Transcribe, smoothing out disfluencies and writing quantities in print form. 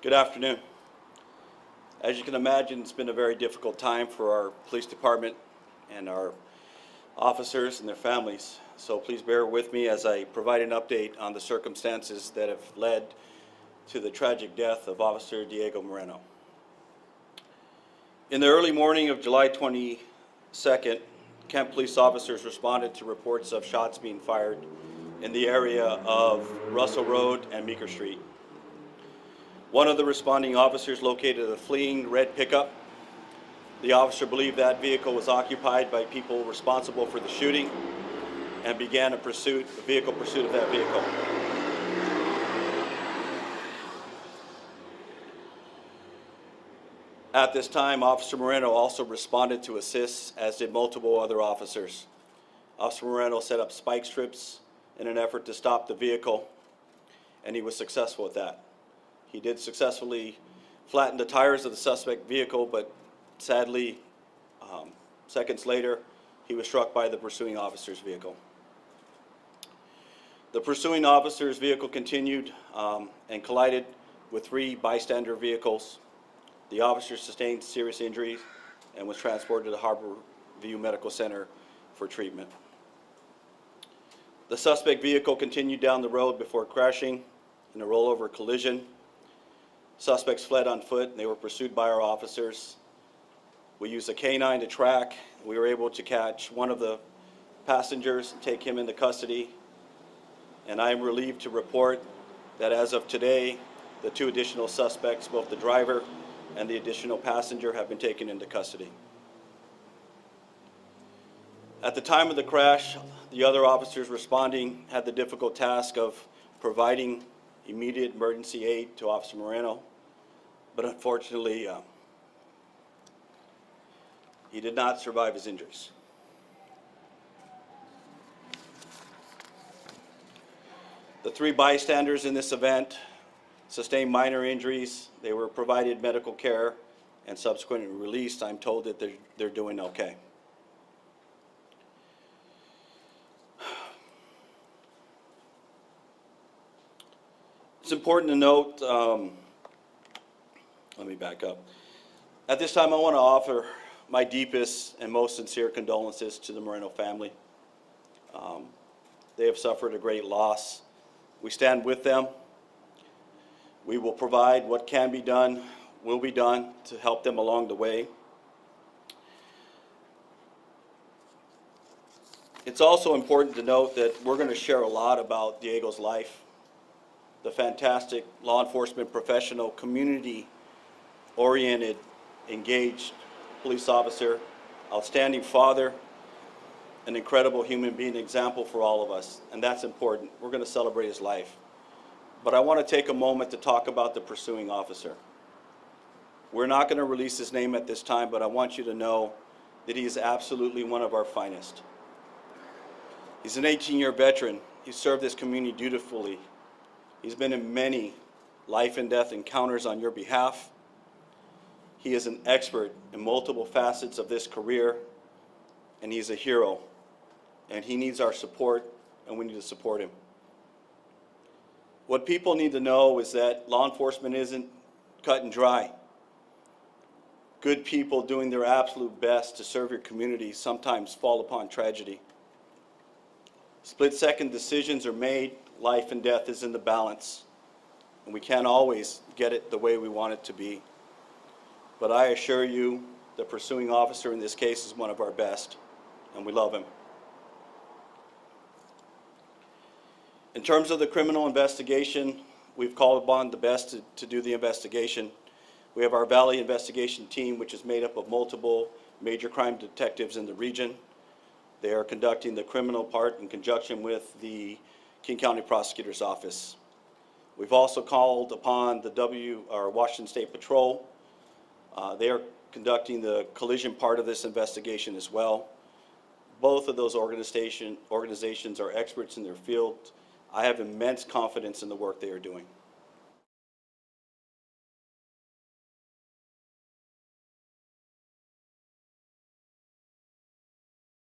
Good afternoon. As you can imagine, it's been a very difficult time for our police department and our officers and their families. So please bear with me as I provide an update on the circumstances that have led to the tragic death of Officer Diego Moreno. In the early morning of July 22nd, Kent police officers responded to reports of shots being fired in the area of Russell Road and Meeker Street. One of the responding officers located a fleeing red pickup. The officer believed that vehicle was occupied by people responsible for the shooting and began a vehicle pursuit of that vehicle. At this time, Officer Moreno also responded to assist, as did multiple other officers. Officer Moreno set up spike strips in an effort to stop the vehicle, and he was successful at that. He did successfully flatten the tires of the suspect vehicle, but sadly, seconds later, he was struck by the pursuing officer's vehicle. The pursuing officer's vehicle continued and collided with 3 bystander vehicles. The officer sustained serious injuries and was transported to the Harbor View Medical Center for treatment. The suspect vehicle continued down the road before crashing in a rollover collision. Suspects fled on foot and they were pursued by our officers. We used a canine to track. We were able to catch one of the passengers and take him into custody. And I am relieved to report that as of today, the 2 additional suspects, both the driver and the additional passenger, have been taken into custody. At the time of the crash, the other officers responding had the difficult task of providing immediate emergency aid to Officer Moreno, but unfortunately, he did not survive his injuries. The 3 bystanders in this event sustained minor injuries. They were provided medical care and subsequently released. I'm told that they're doing okay. It's important to note, let me back up. At this time, I want to offer my deepest and most sincere condolences to the Moreno family. They have suffered a great loss. We stand with them. We will provide what can be done, will be done to help them along the way. It's also important to note that we're going to share a lot about Diego's life. The fantastic law enforcement professional, community-oriented, engaged police officer, outstanding father, an incredible human being, example for all of us, and that's important. We're going to celebrate his life. But I want to take a moment to talk about the pursuing officer. We're not going to release his name at this time, but I want you to know that he is absolutely one of our finest. He's an 18-year veteran. He served this community dutifully. He's been in many life and death encounters on your behalf. He is an expert in multiple facets of this career, and he's a hero. And he needs our support, and we need to support him. What people need to know is that law enforcement isn't cut and dry. Good people doing their absolute best to serve your community sometimes fall upon tragedy. Split-second decisions are made. Life and death is in the balance, and we can't always get it the way we want it to be. But I assure you, the pursuing officer in this case is one of our best, and we love him. In terms of the criminal investigation, we've called upon the best to do the investigation. We have our Valley Investigation Team, which is made up of multiple major crime detectives in the region. They are conducting the criminal part in conjunction with the King County Prosecutor's Office. We've also called upon the Washington State Patrol. They are conducting the collision part of this investigation as well. Both of those organizations are experts in their field. I have immense confidence in the work they are doing.